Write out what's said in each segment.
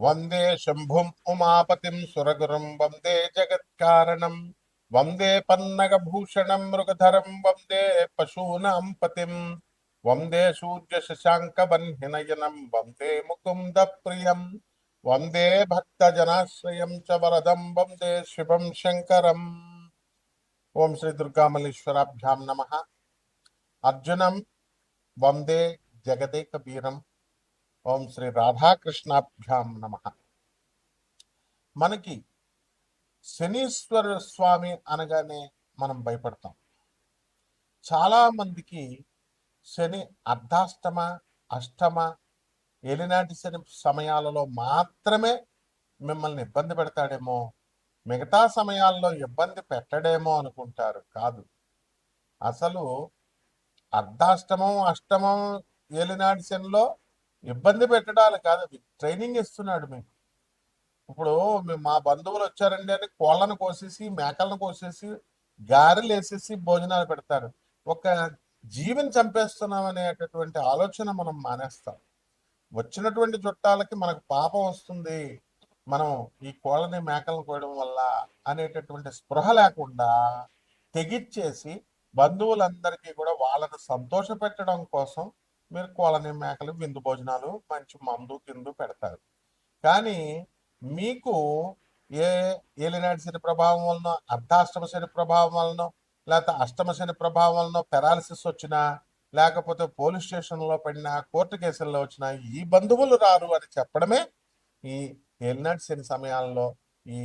వందే శంభుం ఉమాపతిం సురగురుం వందే జగత్కారణం వందే పన్నగభూషణం మృగధరం వందే పశూనాం పతిం వందే సూర్య శశాంక వన్హినయనం వందే ముకుంద ప్రియం వందే భక్తజనాశ్రయం చ వరదం వందే శివం శంకరం. ఓం శ్రీ దుర్గామల్లేశ్వరాభ్యాం నమః. అర్జునం వందే జగదేక వీరం. ఓం శ్రీ రాధాకృష్ణాభ్యాం నమః. మనకి శనీశ్వర స్వామి అనగానే మనం భయపడతాం. చాలా మందికి శని అర్ధాష్టమ, అష్టమ, ఏలినాటి శని సమయాలలో మాత్రమే మిమ్మల్ని ఇబ్బంది పెడతాడేమో, మిగతా సమయాల్లో ఇబ్బంది పెట్టడేమో అనుకుంటారు. కాదు, అసలు అర్ధాష్టమం, అష్టమం, ఏలినాటి శనిలో ఇబ్బంది పెట్టడాలు కాదు, అది ట్రైనింగ్ ఇస్తున్నాడు మీకు. ఇప్పుడు మా బంధువులు వచ్చారండి అని కోళ్ళను కోసేసి, మేకలను కోసేసి, గారెలు వేసేసి భోజనాలు పెడతారు. ఒక జీవిని చంపేస్తున్నాం అనేటటువంటి ఆలోచన మనం మానేస్తాం. వచ్చినటువంటి చుట్టాలకి మనకు పాపం వస్తుంది, మనం ఈ కోళ్ళని మేకలను కోయడం వల్ల అనేటటువంటి స్పృహ లేకుండా తెగిచ్చేసి బంధువులందరికీ కూడా వాళ్ళని సంతోష పెట్టడం కోసం మీరు కోళ్ళని మేకలు విందు భోజనాలు మంచి మందు కిందు పెడతారు. కానీ మీకు ఏ ఏలినాటి శని ప్రభావం వలన, అర్ధాష్టమ శని ప్రభావం వలన, లేకపోతే అష్టమ శని ప్రభావం వలన పెరాలసిస్ వచ్చినా, లేకపోతే పోలీస్ స్టేషన్లో పడినా, కోర్టు కేసుల్లో వచ్చినా ఈ బంధువులు రారు అని చెప్పడమే ఈ ఏలినాటి శని సమయాల్లో ఈ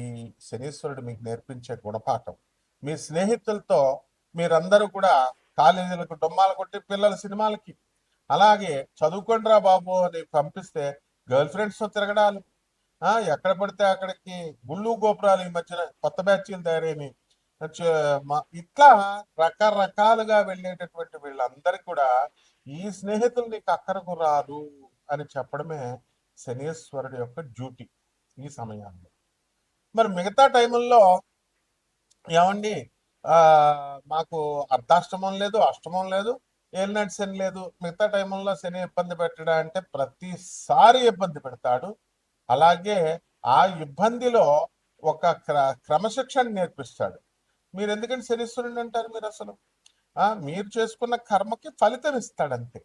శనీశ్వరుడు మీకు నేర్పించే గుణపాఠం. మీ స్నేహితులతో మీరందరూ కూడా కాలేజీలకు డొమ్మాలు కొట్టి పిల్లల సినిమాలకి, అలాగే చదువుకోండిరా బాబు అని పంపిస్తే గర్ల్ ఫ్రెండ్స్తో తిరగడాలు, ఎక్కడ పడితే అక్కడికి గుళ్ళు గోపురాలు ఈ మధ్యన కొత్త బ్యాచ్లు తయారైనవి, ఇట్లా రకరకాలుగా వెళ్ళేటటువంటి వీళ్ళందరికీ కూడా ఈ స్నేహితులు నీకు అక్కరకు రాదు అని చెప్పడమే శనీశ్వరుడు యొక్క డ్యూటీ ఈ సమయాల్లో. మరి మిగతా టైముల్లో ఏమండి, ఆ మాకు అర్ధాష్టమం లేదు, అష్టమం లేదు, ఏలినాటి శని లేదు, మిగతా టైముల్లో శని ఇబ్బంది పెట్టడా అంటే ప్రతిసారి ఇబ్బంది పెడతాడు. అలాగే ఆ ఇబ్బందిలో ఒక క్రమశిక్షణ నేర్పిస్తాడు. మీరు ఎందుకంటే శనీశ్వరుని అంటారు? మీరు అసలు మీరు చేసుకున్న కర్మకి ఫలితం ఇస్తాడంతే.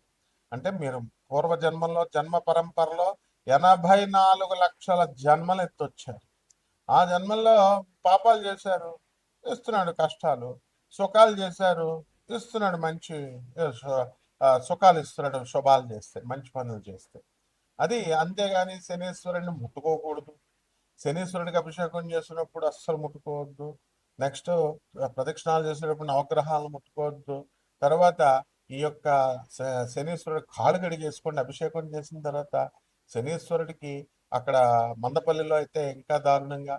అంటే మీరు పూర్వజన్మలో జన్మ పరంపరలో 84 లక్షల జన్మలు ఎత్తొచ్చారు. ఆ జన్మల్లో పాపాలు చేశారు, ఇస్తున్నాడు కష్టాలు. సుఖాలు చేశారు, ఇస్తున్నాడు మంచి సుఖాలు ఇస్తున్నాడు, శుభాలు చేస్తే, మంచి పనులు చేస్తే. అది అంతేగాని శనీశ్వరుడిని ముట్టుకోకూడదు. శనీశ్వరుడికి అభిషేకం చేసినప్పుడు అస్సలు ముట్టుకోవద్దు. నెక్స్ట్ ప్రదక్షిణాలు చేసేటప్పుడు నవగ్రహాలను ముట్టుకోవద్దు. తర్వాత ఈ యొక్క శనీశ్వరుడు కాలు కడిగేసుకోండి అభిషేకం చేసిన తర్వాత. శనీశ్వరుడికి అక్కడ మందపల్లిలో అయితే ఇంకా దారుణంగా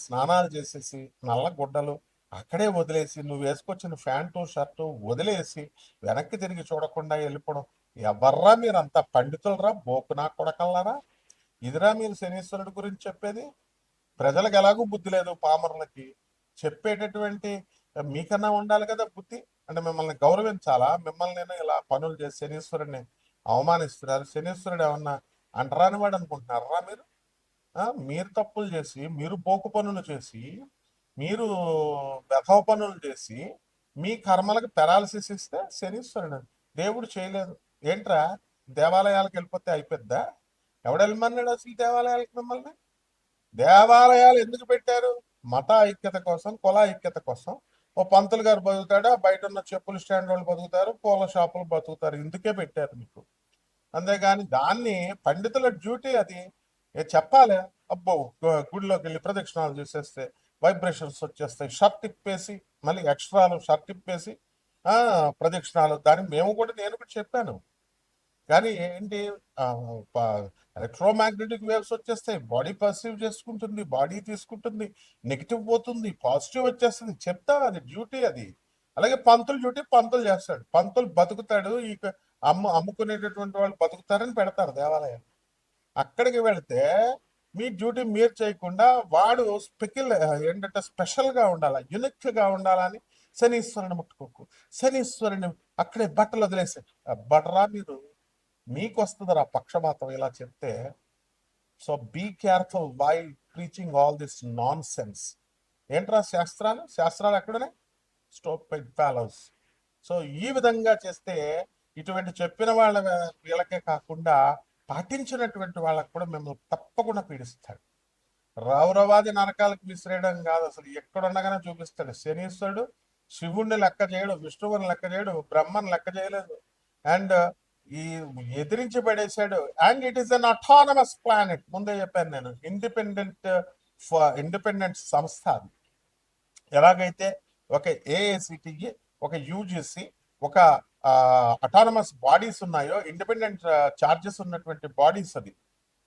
స్నానాలు చేసేసి నల్ల గుడ్డలు అక్కడే వదిలేసి, నువ్వు వేసుకొచ్చిన ప్యాంటు షర్టు వదిలేసి వెనక్కి తిరిగి చూడకుండా వెళ్ళిపోవడం. ఎవర్రా మీరు అంత పండితులరా, బోకునా కొడకల్లారా? ఇదిరా మీరు శనీశ్వరుడు గురించి చెప్పేది? ప్రజలకు ఎలాగూ బుద్ధి లేదు, పామరులకి చెప్పేటటువంటి మీకన్నా ఉండాలి కదా బుద్ధి. అంటే మిమ్మల్ని గౌరవించాలా? మిమ్మల్ని నేను ఇలా పనులు చేసి శనీశ్వరుడిని అవమానిస్తున్నారు. శనీశ్వరుడు ఏమన్నా అంటరాని వాడు అనుకుంటున్నారా మీరు? మీరు తప్పులు చేసి, మీరు పోకు పనులు చేసి, మీరు వెధవ పనులు చేసి మీ కర్మలకు పెరాలసిస్ ఇస్తే శనీశ్వరుడు దేవుడు చేయలేదు. ఏంట్రా, దేవాలయాలకు వెళ్ళిపోతే అయిపోద్దా? ఎవడెళ్ళమన్నాడు అసలు దేవాలయాలకు మిమ్మల్ని? దేవాలయాలు ఎందుకు పెట్టారు? మత ఐక్యత కోసం, కుల ఐక్యత కోసం. ఓ పంతులు గారు బతుకుతాడు, బయట ఉన్న చెప్పుల స్టాండ్ వాళ్ళు బతుకుతారు, పూల షాపులు బతుకుతారు. ఇందుకే పెట్టారు మీకు. అంతేగాని దాన్ని పండితుల డ్యూటీ అది చెప్పాలి. అబ్బో, గుడిలోకి వెళ్ళి ప్రదక్షిణాలు చేసేస్తే వైబ్రేషన్స్ వచ్చేస్తాయి, షర్ట్ ఇప్పేసి, మళ్ళీ ఎక్స్ట్రాలు షర్ట్ ఇప్పేసి ప్రదక్షిణాలు. దాన్ని నేను కూడా చెప్పాను. కానీ ఏంటి, ఎలక్ట్రోమాగ్నెటిక్ వేవ్స్ వచ్చేస్తాయి, బాడీ పర్సీవ్ చేసుకుంటుంది, బాడీ తీసుకుంటుంది, నెగిటివ్ పోతుంది, పాజిటివ్ వచ్చేస్తుంది. చెప్తాను, అది డ్యూటీ అది. అలాగే పంతులు డ్యూటీ పంతులు చేస్తాడు. పంతులు బతుకుతాడు, ఈ అమ్ముకునేటటువంటి వాళ్ళు బతుకుతారని పెడతారు దేవాలయం. అక్కడికి వెళితే మీ డ్యూటీ మీరు చేయకుండా వాడు ఏంటంటే స్పెషల్గా ఉండాలా, యునిక్గా ఉండాలని శనీశ్వరుని ముట్టుకోకు, శనీశ్వరుని అక్కడే బట్టలు వదిలేసాడు. బట్టరా మీరు, మీకు వస్తుందిరా పక్షపాతం ఇలా చెప్తే. So be careful why preaching all this nonsense. ఏంట్రా శాస్త్రాలు, శాస్త్రాలు ఎక్కడనే స్టూపిడ్ ఫెలోస్. సో ఈ విధంగా చేస్తే ఇటువంటి చెప్పిన వాళ్ళ వీళ్ళకే కాకుండా పాటించినటువంటి వాళ్ళకు కూడా మిమ్మల్ని తప్పకుండా పీడిస్తాడు. రౌరవాది నరకాలకు విసిరేయడం కాదు, అసలు ఎక్కడుండగానే చూపిస్తాడు. శనీశ్వరుడు శివుణ్ణి లెక్క చేయడు, విష్ణువుని లెక్క చేయడు, బ్రహ్మని లెక్క చేయలేదు, అండ్ ఈ ఎదిరించి పడేశాడు. And it is an autonomous planet. ముందే చెప్పాను నేను, ఇండిపెండెంట్ సంస్థ అది. ఎలాగైతే ఒక ఏఐసిటిఈ, ఒక యూజిసి, ఒక అటానమస్ బాడీస్ ఉన్నాయో, ఇండిపెండెంట్ చార్జెస్ ఉన్నటువంటి బాడీస్ అది.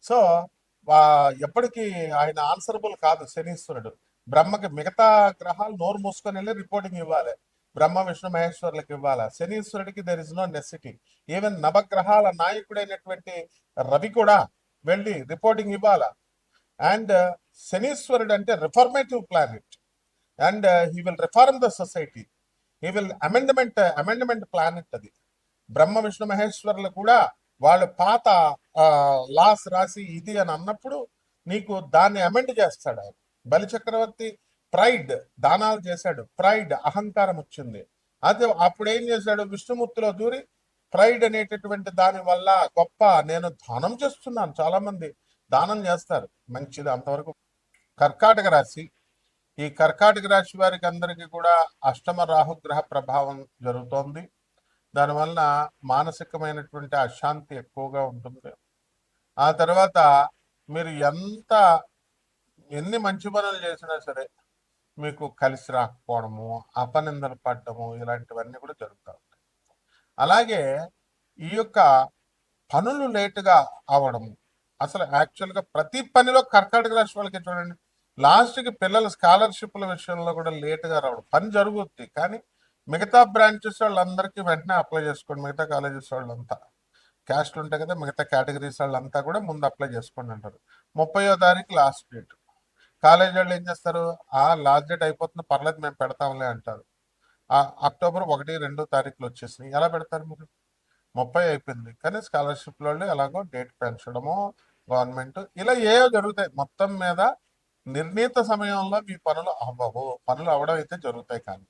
సో ఎప్పటికీ ఆయన ఆన్సరబుల్ కాదు శనీశ్వరుడు. బ్రహ్మకి మిగతా గ్రహాలు నోరు మూసుకొని వెళ్ళి రిపోర్టింగ్ ఇవ్వాలి, బ్రహ్మ విష్ణు మహేశ్వరులకు ఇవ్వాలి. శనీశ్వరుడికి there is no necessity. Even నవగ్రహాల నాయకుడైనటువంటి రవి కూడా వెళ్ళి రిపోర్టింగ్ ఇవ్వాలి. అండ్ శనీశ్వరుడు అంటే reformative planet, and he will reform the society, he will amendment planet అది. బ్రహ్మ విష్ణు మహేశ్వరులు కూడా వాళ్ళు పాత లాస్ రాసి ఇది అని అన్నప్పుడు నీకు దాన్ని అమెండ్ చేస్తాడు ఆయన. బలి చక్రవర్తి ప్రైడ్ దానాలు చేశాడు, ప్రైడ్ అహంకారం వచ్చింది. అదే అప్పుడు ఏం చేశాడు, విష్ణుమూర్తిలో దూరి ప్రైడ్ అనేటటువంటి దాని వల్ల గొప్ప నేను దానం చేస్తున్నాను, చాలా మంది దానం చేస్తారు, మంచిది అంతవరకు. కర్కాటక రాశి, ఈ కర్కాటక రాశి వారికి అందరికీ కూడా అష్టమ రాహుగ్రహ ప్రభావం జరుగుతోంది. దానివల్ల మానసికమైనటువంటి అశాంతి ఎక్కువగా ఉంటుంది. ఆ తర్వాత మీరు ఎన్ని మంచి పనులు చేసినా సరే మీకు కలిసి రాకపోవడము, అపనిందలు పడటము, ఇలాంటివన్నీ కూడా జరుగుతూ ఉంటాయి. అలాగే ఈ యొక్క పనులు లేటుగా అవడము, అసలు యాక్చువల్గా ప్రతి పనిలో కర్కాటక రాశి వాళ్ళకి చూడండి, లాస్ట్కి పిల్లల స్కాలర్షిప్ల విషయంలో కూడా లేటుగా రావడం. పని జరుగుద్ది కానీ మిగతా బ్రాంచెస్ వాళ్ళందరికీ వెంటనే అప్లై చేసుకోండి. మిగతా కాలేజెస్ వాళ్ళంతా క్యాస్ట్లు ఉంటాయి కదా, మిగతా కేటగిరీస్ వాళ్ళంతా కూడా ముందు అప్లై చేసుకోండి అంటారు. 30వ తారీఖు లాస్ట్ డేట్. కాలేజ్ వాళ్ళు ఏం చేస్తారు, లాస్ట్ డేట్ అయిపోతుంది పర్లేదు మేము పెడతాంలే అంటారు. అక్టోబర్ 1, 2 తారీఖులు వచ్చేసినాయి. ఎలా పెడతారు మీరు? 30 అయిపోయింది కానీ స్కాలర్షిప్ వాళ్ళు ఎలాగో డేట్ పెంచడము, గవర్నమెంట్ ఇలా ఏవో జరుగుతాయి. మొత్తం మీద నిర్ణీత సమయంలో మీ పనులు అవ్వవు. పనులు అవ్వడం అయితే జరుగుతాయి కానీ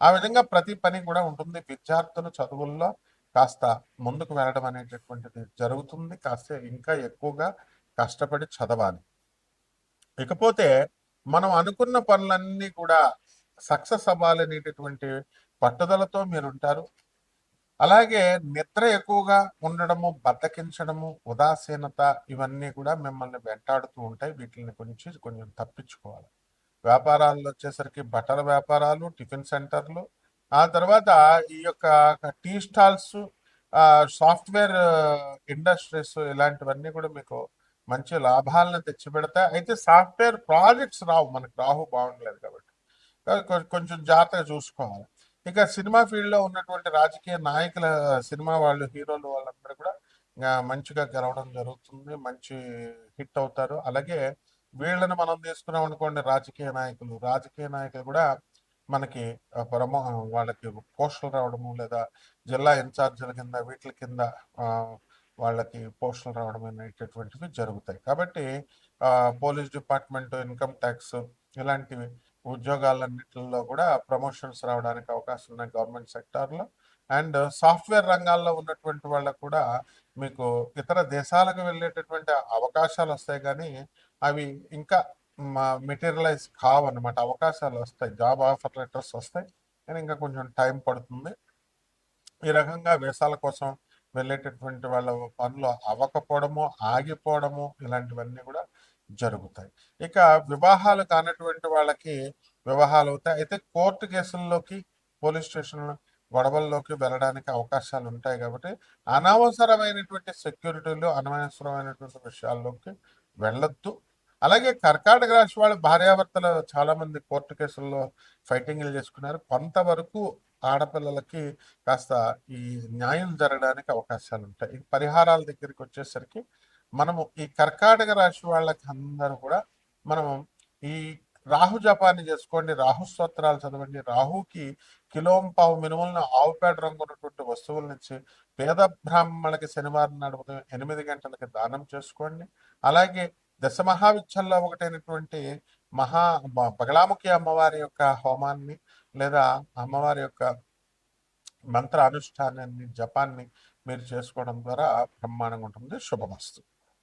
ఆ విధంగా ప్రతి పని కూడా ఉంటుంది. విద్యార్థులు చదువుల్లో కాస్త ముందుకు వెళ్ళడం అనేటటువంటిది జరుగుతుంది. కాస్త ఇంకా ఎక్కువగా కష్టపడి చదవాలి. ఇకపోతే మనం అనుకున్న పనులన్నీ కూడా సక్సెస్ అవ్వాలనేటటువంటి పట్టుదలతో మీరుంటారు. అలాగే నిద్ర ఎక్కువగా ఉండడము, బద్దకించడము, ఉదాసీనత ఇవన్నీ కూడా మిమ్మల్ని వెంటాడుతూ ఉంటాయి. వీటిని కొంచెం తప్పించుకోవాలి. వ్యాపారాల్లో వచ్చేసరికి బట్టల వ్యాపారాలు, టిఫిన్ సెంటర్లు, ఆ తర్వాత ఈ యొక్క టీ స్టాల్స్, సాఫ్ట్వేర్ ఇండస్ట్రీస్, ఇలాంటివన్నీ కూడా మీకు మంచి లాభాలను తెచ్చిపెడతాయి. అయితే సాఫ్ట్వేర్ ప్రాజెక్ట్స్ రావు, మనకు రాహు బాగుండలేదు కాబట్టి కొంచెం జాగ్రత్తగా చూసుకోవాలి. ఇక సినిమా ఫీల్డ్లో ఉన్నటువంటి రాజకీయ నాయకుల, సినిమా వాళ్ళు, హీరోలు వాళ్ళందరూ కూడా మంచిగా గెలవడం జరుగుతుంది, మంచి హిట్ అవుతారు. అలాగే వీళ్ళని మనం తీసుకున్నాం అనుకోండి, రాజకీయ నాయకులు కూడా మనకి వాళ్ళకి పోస్టులు రావడము, లేదా జిల్లా ఇన్ఛార్జీల కింద వీటి కింద వాళ్ళకి పోస్టులు రావడం అనేటటువంటివి జరుగుతాయి. కాబట్టి పోలీస్ డిపార్ట్మెంట్, ఇన్కమ్ ట్యాక్స్ ఇలాంటివి ఉద్యోగాలన్నింటిలో కూడా ప్రమోషన్స్ రావడానికి అవకాశం ఉన్నాయి గవర్నమెంట్ సెక్టార్లో. అండ్ సాఫ్ట్వేర్ రంగాల్లో ఉన్నటువంటి వాళ్ళకు కూడా మీకు ఇతర దేశాలకు వెళ్ళేటటువంటి అవకాశాలు వస్తాయి, కానీ అవి ఇంకా మెటీరియలైజ్ కావన్నమాట. అవకాశాలు వస్తాయి, జాబ్ ఆఫర్ లెటర్స్ వస్తాయి, కానీ ఇంకా కొంచెం టైం పడుతుంది. ఈ రకంగా వేసాల కోసం వెళ్ళేటటువంటి వాళ్ళ పనులు అవ్వకపోవడము, ఆగిపోవడము, ఇలాంటివన్నీ కూడా జరుగుతాయి. ఇక వివాహాలు కానటువంటి వాళ్ళకి వివాహాలు అవుతాయి. అయితే కోర్టు కేసుల్లోకి, పోలీస్ స్టేషన్ గొడవల్లోకి వెళ్ళడానికి అవకాశాలు ఉంటాయి. కాబట్టి అనవసరమైనటువంటి సెక్యూరిటీలు, అనవసరమైనటువంటి విషయాల్లోకి వెళ్ళొద్దు. అలాగే కర్కాటక రాశి వాళ్ళ భార్యాభర్తలు చాలా మంది కోర్టు కేసుల్లో ఫైటింగ్లు చేసుకున్నారు. కొంతవరకు ఆడపిల్లలకి కాస్త ఈ న్యాయం జరగడానికి అవకాశాలు ఉంటాయి. ఈ పరిహారాల దగ్గరికి వచ్చేసరికి మనము ఈ కర్కాటక రాశి వాళ్ళకి అందరూ కూడా మనము ఈ రాహు జపాన్ని చేసుకోండి, రాహు స్తోత్రాలు చదవండి. రాహుకి కిలోంపావు మినుములను ఆవుపేట రంగు ఉన్నటువంటి వస్తువుల నుంచి పేద బ్రాహ్మణులకి శనివారం నాడు ఉదయం 8 గంటలకి దానం చేసుకోండి. అలాగే దశమహావిద్యల్లో ఒకటైనటువంటి బగలాముఖి అమ్మవారి యొక్క హోమాన్ని లేదా అమ్మవారి యొక్క మంత్ర అనుష్ఠానాన్ని జపాన్ని మీరు చేసుకోవడం ద్వారా బ్రహ్మాండంగా ఉంటుంది. శుభమస్తు.